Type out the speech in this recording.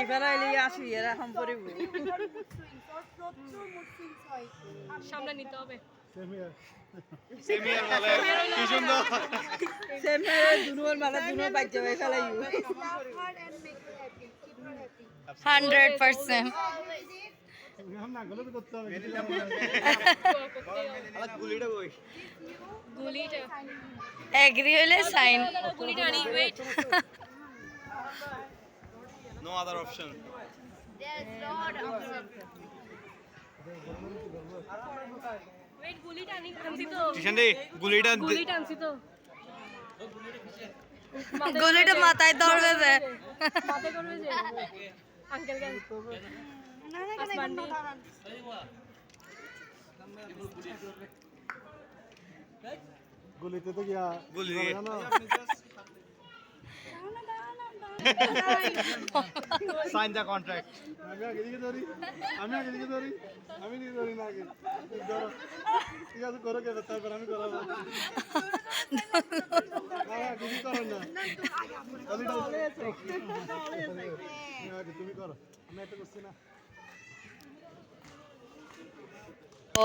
বেড়াইলে আসি এরা এখন পড়িব সামনে নিতে হবে সেমিয়ার বলে কি সুন্দর সেমিয়ার দুনোর মানে দুনো বাচ্চা হয়ে ফেলাইও 100%. গুলিটা Agree হলে sign. গুলিটা আনি wait no other option wait গুলিটা আনছি তো টিশান্ডি গুলিটা গুলিটা আনছি তো গুলিটা মাথায় ধরবে যে মাথায় করবে যে আঙ্কেল গান আসমান গুলিতে তো গিয়া গুলি সাইন দ্য কন্ট্রাক্ট আমি আগে দিকে ধরি আমি দিকে ধরি না আগে ধরো ঠিক আছে করো কে তারপর আমি করাবো তুমি করো না তুমি করো আমি একটা করছি না ও